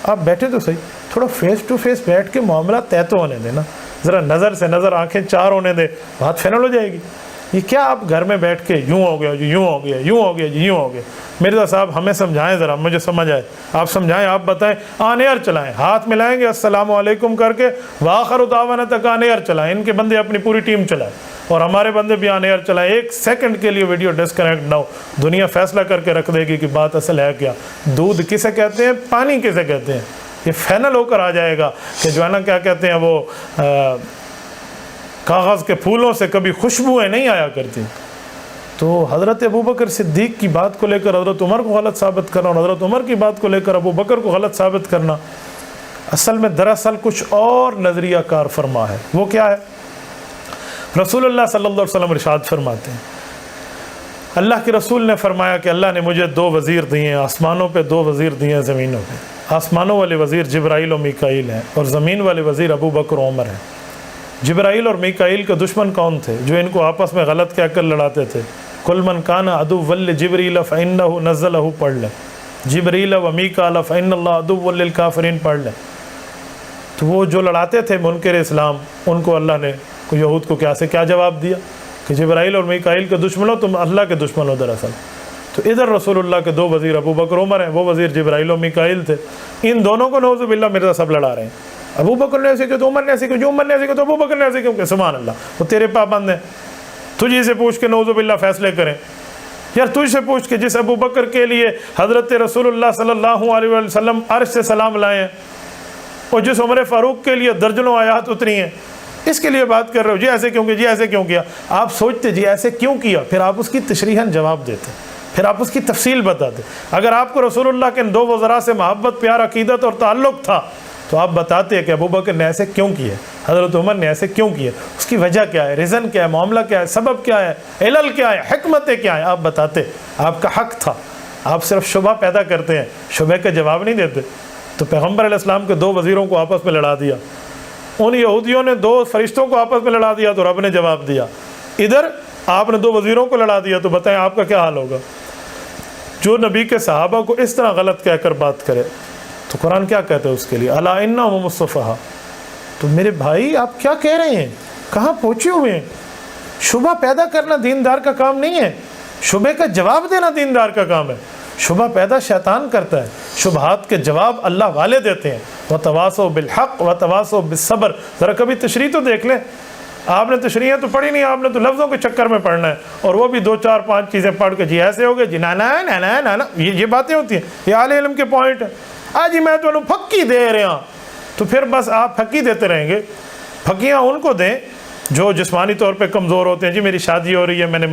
آپ بیٹھے تو صحیح, تھوڑا فیس ٹو فیس بیٹھ کے معاملہ طے تو ہونے دیں نا, ذرا نظر سے نظر, آنکھیں چار ہونے دیں, بات فائنل ہو جائے گی. یہ کیا آپ گھر میں بیٹھ کے یوں ہو گیا جی, یوں ہو گیا, یوں ہو گیا جی, یوں ہو گیا. مرزا صاحب ہمیں سمجھائیں ذرا, مجھے سمجھ آئے, آپ سمجھائیں, آپ بتائیں. آن ایئر چلائیں, ہاتھ ملائیں گے السلام علیکم کر کے, وآخر دعوانا تک آن ایئر چلائیں. ان کے بندے اپنی پوری ٹیم چلائیں اور ہمارے بندے بھی آن ایئر چلائیں. ایک سیکنڈ کے لیے ویڈیو ڈسکنیکٹ نہ ہو, دنیا فیصلہ کر کے رکھ دے گی کہ بات اصل ہے کیا. دودھ کسے کہتے ہیں, پانی کسے کہتے ہیں, یہ فائنل ہو کر آ جائے گا کہ جو ہے نا کیا کہتے ہیں وہ کاغذ کے پھولوں سے کبھی خوشبوئیں نہیں آیا کرتی. تو حضرت ابوبکر صدیق کی بات کو لے کر حضرت عمر کو غلط ثابت کرنا, اور حضرت عمر کی بات کو لے کر ابوبکر کو غلط ثابت کرنا, اصل میں دراصل کچھ اور نظریہ کار فرما ہے. وہ کیا ہے؟ رسول اللہ صلی اللہ علیہ وسلم ارشاد فرماتے ہیں, اللہ کے رسول نے فرمایا کہ اللہ نے مجھے 2 وزیر دیے ہیں, آسمانوں پہ 2 وزیر دیے ہیں زمینوں پہ. آسمانوں والے وزیر جبرائیل و میکائیل ہیں, اور زمین والے وزیر ابوبکر و عمر ہیں. جبرائیل اور میکائیل کے دشمن کون تھے جو ان کو آپس میں غلط کہہ کر لڑاتے تھے؟ کل من کان عدو لجبریل فإنہ نزلہ پڑھ لیں, جبریل و میکائیل فإن اللہ عدو للکافرین پڑھ لیں. تو وہ جو لڑاتے تھے منکر اسلام, ان کو اللہ نے یہود کو کیا جواب دیا کہ جبرائیل اور میکائیل کے دشمن ہو, تم اللہ کے دشمن ہو دراصل. تو ادھر رسول اللہ کے 2 وزیر ابوبکر عمر ہیں, وہ وزیر جبرائیل و میکائیل تھے. ان دونوں کو نعوذ باللہ مرزا صاحب لڑا رہے ہیں. ابوبکر نے ایسے کیا تو عمر نے ایسے کیا, جو عمر نے ایسے کیا تو ابوبکر نے ایسے کیوں کہ سبحان اللہ, وہ تیرے پابند ہیں, تجھے سے پوچھ کے نعوذ باللہ فیصلے کریں. یار تجھ سے پوچھ کے جس ابوبکر کے لیے حضرت رسول اللہ صلی اللہ علیہ وسلم عرش سے سلام لائے ہیں, اور جس عمر فاروق کے لیے درجنوں آیات اتری ہیں, اس کے لیے بات کر رہے ہو جی ایسے کیوں کیا, جی ایسے کیوں کیا. آپ سوچتے جی ایسے کیوں کیا, پھر آپ اس کی تشریحاً جواب دیتے, پھر آپ اس کی تفصیل بتاتے. اگر آپ کو رسول اللہ کے ان 2 وزراء سے محبت, پیار, عقیدت اور تعلق تھا تو آپ بتاتے ہیں کہ ابوبکر نے ایسے کیوں کیا, حضرت عمر نے ایسے کیوں کیا, اس کی وجہ کیا ہے, ریزن کیا ہے, معاملہ کیا ہے, سبب کیا ہے, علل کیا ہے, حکمتیں کیا ہیں, آپ بتاتے. آپ کا حق تھا, آپ صرف شبہ پیدا کرتے ہیں, شبہ کا جواب نہیں دیتے. تو پیغمبر علیہ السلام کے 2 وزیروں کو آپس میں لڑا دیا, ان یہودیوں نے 2 فرشتوں کو آپس میں لڑا دیا تو رب نے جواب دیا. ادھر آپ نے 2 وزیروں کو لڑا دیا, تو بتائیں آپ کا کیا حال ہوگا. جو نبی کے صحابہ کو اس طرح غلط کہہ کر بات کرے تو قرآن کیا کہتا ہے اس کے لیے, الا انہم الصفہاء. تو میرے بھائی آپ کیا کہہ رہے ہیں, کہاں پہنچے ہوئے ہیں. شبہ پیدا کرنا دیندار کا کام نہیں ہے, شبہ کا جواب دینا دیندار کا کام ہے. شبہ پیدا شیطان کرتا ہے, شبہات کے جواب اللہ والے دیتے ہیں. وتواصوا بالحق وتواصوا بالصبر. ذرا کبھی تشریح تو دیکھ لیں, آپ نے تشریحیں تو پڑھی نہیں, آپ نے تو لفظوں کے چکر میں پڑھنا ہے, اور وہ بھی 2 4 5 چیزیں پڑھ کے جی ایسے ہو گئے, جی نا یہ باتیں ہوتی ہیں, یہ اہل علم کے پوائنٹ ہیں. جی میں تو پھکی دے رہے ہاں, تو پھر بس آپ پھکی دیتے رہیں گے. پھکیاں ان کو دیں جو جسمانی طور پہ کمزور ہوتے ہیں. جی میری شادی ہو رہی ہے, میں نے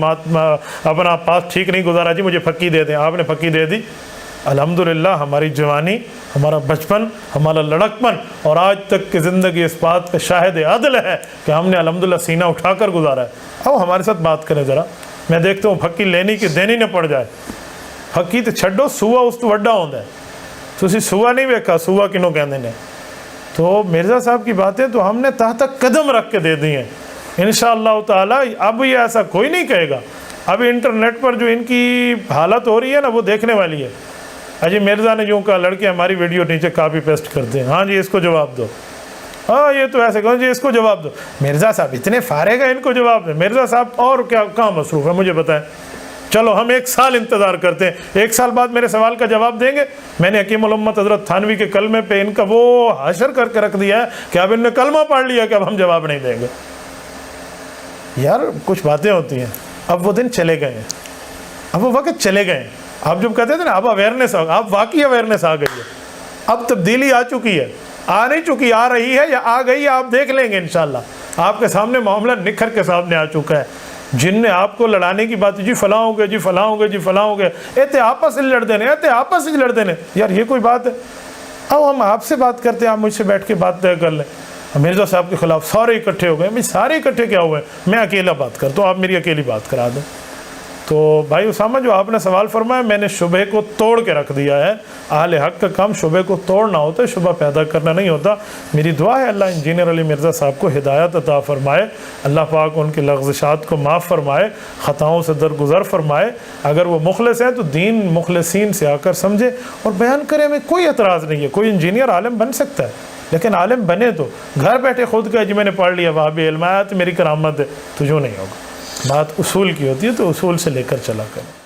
اپنا پاس ٹھیک نہیں گزارا, جی مجھے پھکی دے دیں. آپ نے پھکی دے دی, الحمدللہ ہماری جوانی, ہمارا بچپن, ہمارا لڑکپن اور آج تک کی زندگی اس بات پہ شاہد عدل ہے کہ ہم نے الحمدللہ سینہ اٹھا کر گزارا ہے. اب ہمارے ساتھ بات کریں ذرا, میں دیکھتا ہوں پھکی لینی کی دینی نہ پڑ جائے. پھکی تو چھڈو, سوا اس تو وڈا ہوتا ہے. تو اسی سوا نہیں ویکھا, سوا کنوں کہندے نے. تو مرزا صاحب کی باتیں تو ہم نے تحت قدم رکھ کے دے دی ہیں انشاءاللہ تعالی. اب یہ ایسا کوئی نہیں کہے گا. اب انٹرنیٹ پر جو ان کی حالت ہو رہی ہے نا, وہ دیکھنے والی ہے. اجی مرزا نے یوں کہا, لڑکے ہماری ویڈیو نیچے کاپی پیسٹ کرتے ہیں, ہاں جی اس کو جواب دو, ہاں یہ تو ایسے کہو جی اس کو جواب دو. مرزا صاحب اتنے فارغ ہیں, ان کو جواب دیں. مرزا صاحب اور کیا کہاں مصروف ہے مجھے بتائیں. چلو ہم 1 سال انتظار کرتے ہیں, 1 سال بعد میرے سوال کا جواب دیں گے. میں نے حکیم الامت حضرت تھانوی کے کلمے پہ ان کا وہ حشر کر کے رکھ دیا ہے کہ اب ان نے کلمہ پڑھ لیا کہ اب ہم جواب نہیں دیں گے. یار کچھ باتیں ہوتی ہیں. اب وہ دن چلے گئے ہیں, اب وہ وقت چلے گئے ہیں. آپ جب کہتے تھے نا اب اویئرنیس, اب واقعی اویئرنیس آ گئی ہے, اب تبدیلی آ چکی ہے, آ نہیں چکی, آ رہی ہے یا آ گئی ہے, آپ دیکھ لیں گے انشاءاللہ. آپ کے سامنے معاملہ نکھر کے سامنے آ چکا ہے. جن نے آپ کو لڑانے کی بات, جی فلاں ہو گئے, جی فلاں ہو گئے, جی فلاں ہو گئے, ایتے آپس سے لڑ دینے, ایتے آپس سے لڑ دینے. یار یہ کوئی بات ہے؟ اب ہم آپ سے بات کرتے ہیں, آپ مجھ سے بیٹھ کے بات طے کر لیں. مرزا صاحب کے خلاف سارے اکٹھے ہو گئے. بھائی سارے اکٹھے کیا ہوئے, میں اکیلا بات کرتا ہوں, آپ میری اکیلی بات کرا دیں. تو بھائی اسامہ جو آپ نے سوال فرمایا، میں نے شبہ کو توڑ کے رکھ دیا ہے. اہل حق کا کام شبہ کو توڑنا ہوتا ہے، شبہ پیدا کرنا نہیں ہوتا. میری دعا ہے اللہ انجینئر علی مرزا صاحب کو ہدایت عطا فرمائے، اللہ پاک ان کی لغزشات کو معاف فرمائے، خطاؤں سے درگزر فرمائے. اگر وہ مخلص ہیں تو دین مخلصین سے آ کر سمجھے اور بیان کرے، میں کوئی اعتراض نہیں ہے. کوئی انجینئر عالم بن سکتا ہے، لیکن عالم بنے تو گھر بیٹھے خود کہے جی میں نے پڑھ لیا وہابی علم آیا تو میری کرامت ہے، تو جو نہیں ہوگا. بات اصول کی ہوتی ہے تو اصول سے لے کر چلا کریں.